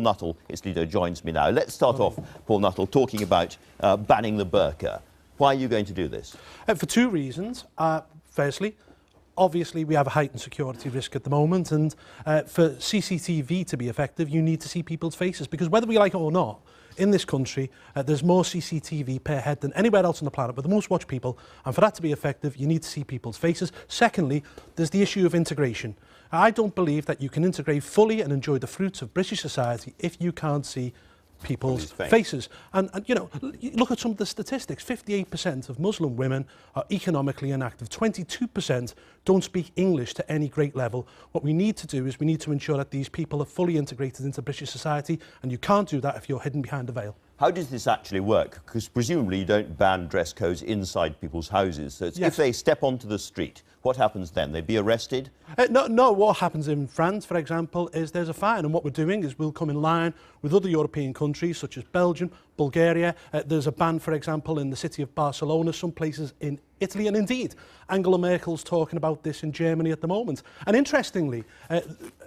Nuttall, its leader, joins me now. Let's start off, Paul Nuttall, talking about banning the burqa. Why are you going to do this? For two reasons. Firstly, obviously we have a heightened security risk at the moment, and for CCTV to be effective, you need to see people's faces, because whether we like it or not, in this country, there's more CCTV per head than anywhere else on the planet, with the most watched people, and for that to be effective, you need to see people's faces. Secondly, there's the issue of integration. I don't believe that you can integrate fully and enjoy the fruits of British society if you can't see people's faces. And, you know, look at some of the statistics. 58% of Muslim women are economically inactive. 22% don't speak English to any great level. What we need to do is we need to ensure that these people are fully integrated into British society, and you can't do that if you're hidden behind a veil. How does this actually work? Because presumably you don't ban dress codes inside people's houses. So it's, yes. If they step onto the street, what happens then? They'd be arrested? No, what happens in France, for example, is there's a fine. And what we're doing is we'll come in line with other European countries, such as Belgium, Bulgaria. There's a ban, for example, in the city of Barcelona, some places in Italy, and indeed, Angela Merkel's talking about this in Germany at the moment. And interestingly,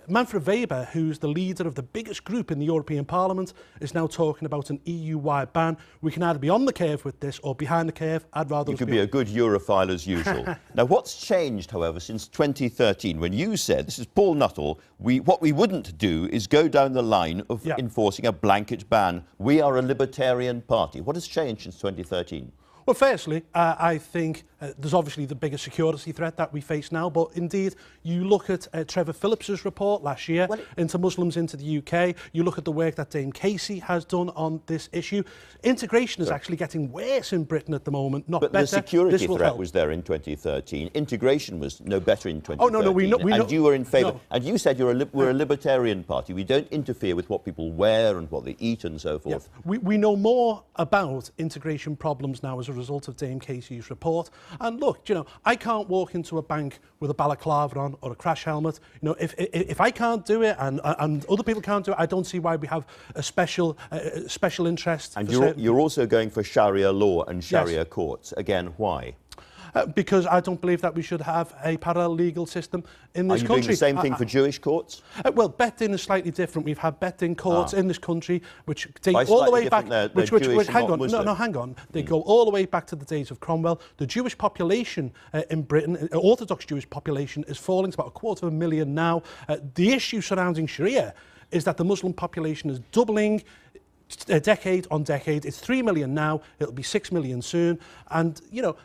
Manfred Weber, who's the leader of the biggest group in the European Parliament, is now talking about an EU-wide ban. We can either be on the curve with this or behind the curve. I'd rather... You could be a good Europhile as usual. Now, what's changed, however, since 2013, when you said, this is Paul Nuttall, what we wouldn't do is go down the line of enforcing a blanket ban. We are a libertarian party. What has changed since 2013? Well, firstly, I think there's obviously the biggest security threat that we face now, but indeed, you look at Trevor Phillips's report last year into Muslims into the UK, you look at the work that Dame Casey has done on this issue. Integration is actually getting worse in Britain at the moment, not better. But the security threat was there in 2013. Integration was no better in 2013. Oh, no, we know. And you were in favour. No. And you said we're a libertarian party. We don't interfere with what people wear and what they eat and so forth. Yeah. We know more about integration problems now as a result of Dame Casey's report. And look, you know, I can't walk into a bank with a balaclava on or a crash helmet. You know, if I can't do it and other people can't do it, I don't see why we have a special interest. And you're also going for Sharia law and Sharia courts. Again, why? Because I don't believe that we should have a parallel legal system in this country. Are you doing the same thing for Jewish courts? Well, Bet-Din is slightly different. We've had Bet-Din courts in this country which date all the way back. Hang on. They go all the way back to the days of Cromwell. The Jewish population in Britain, Orthodox Jewish population, is falling. It's about 250,000 now. The issue surrounding Sharia is that the Muslim population is doubling decade on decade. It's 3 million now. It'll be 6 million soon. And, you know,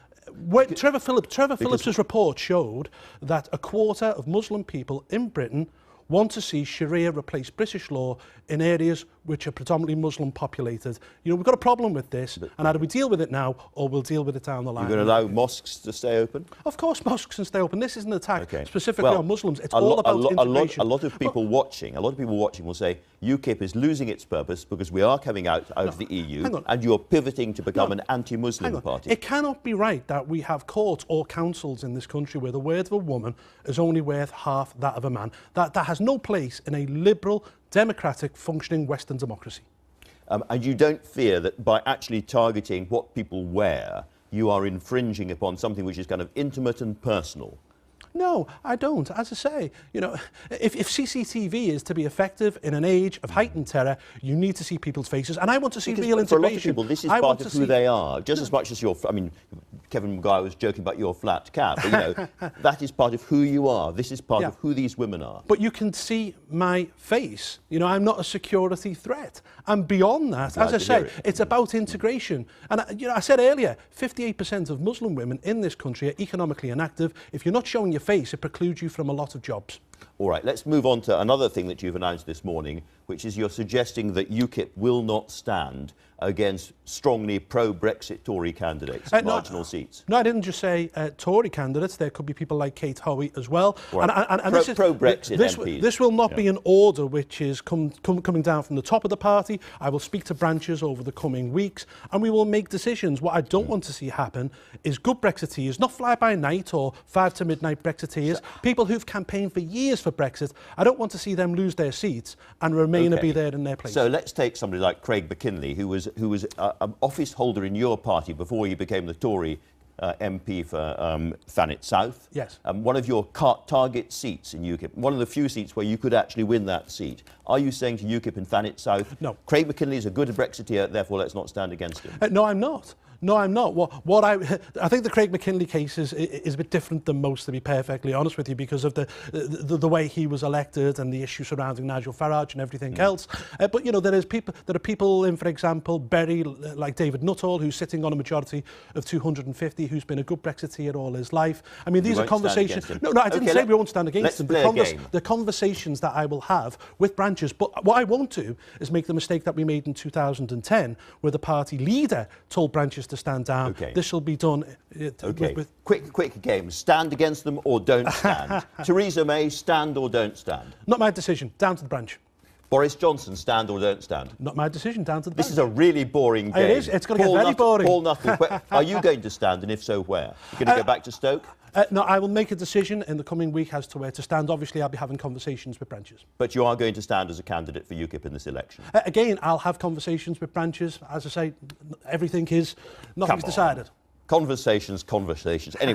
Trevor Phillips's report showed that a quarter of Muslim people in Britain want to see Sharia replace British law in areas which are predominantly Muslim populated. You know, we've got a problem with this, and either we deal with it now or we'll deal with it down the line. You're going to allow mosques to stay open? Of course mosques can stay open. This isn't an attack specifically on Muslims. It's all about integration. A lot of people watching will say UKIP is losing its purpose because we are coming out of the EU and you're pivoting to become an anti-Muslim party. It cannot be right that we have courts or councils in this country where the word of a woman is only worth half that of a man. That has no place in a liberal, democratic, functioning Western democracy. And you don't fear that by actually targeting what people wear, you are infringing upon something which is kind of intimate and personal? No, I don't. As I say, you know, if CCTV is to be effective in an age of heightened terror, you need to see people's faces. And I want to see real integration. For a lot of people, this is part of who they are, just as much as I mean, Kevin Maguire was joking about your flat cap, but, you know, that is part of who you are. This is part of who these women are. But you can see my face. You know, I'm not a security threat. And beyond that, as I say, it's about integration. And, you know, I said earlier, 58% of Muslim women in this country are economically inactive. If you're not showing your face, it precludes you from a lot of jobs. All right, let's move on to another thing that you've announced this morning, which is you're suggesting that UKIP will not stand against strongly pro-Brexit Tory candidates at marginal seats. No, I didn't just say Tory candidates. There could be people like Kate Hoey as well. Right. And pro-Brexit MPs. This will not be an order which is coming down from the top of the party. I will speak to branches over the coming weeks and we will make decisions. What I don't want to see happen is good Brexiteers, not fly-by-night or 5 to midnight Brexiteers, people who've campaigned for years for Brexit. I don't want to see them lose their seats and Remainer be there in their place. So let's take somebody like Craig McKinley, who was an office holder in your party before he became the Tory MP for Thanet South. Yes. One of your target seats in UKIP, one of the few seats where you could actually win that seat. Are you saying to UKIP and Thanet South, no, Craig McKinley is a good Brexiteer, therefore let's not stand against him? No, I'm not. No, I'm not. I think the Craig McKinley case is a bit different than most, to be perfectly honest with you, because of the way he was elected and the issue surrounding Nigel Farage and everything else. But you know, there are people in, for example, Bury, like David Nuttall, who's sitting on a majority of 250, who's been a good Brexiteer all his life. I mean, these are conversations. No, I didn't say we won't stand against him. The conversations that I will have with branches. But what I won't do is make the mistake that we made in 2010, where the party leader told branches to stand down. Okay. This shall be done. Quick game. Stand against them or don't stand. Theresa May, stand or don't stand. Not my decision. Down to the branch. Boris Johnson, stand or don't stand. Not my decision. Down to the branch. This is a really boring game. It is. It's going to get very boring. Paul Nuttall, are you going to stand, and if so, where? You're going to go back to Stoke? No, I will make a decision in the coming week as to where to stand. Obviously, I'll be having conversations with branches. But you are going to stand as a candidate for UKIP in this election? Again, I'll have conversations with branches. As I say, nothing's decided. Conversations. Anyway.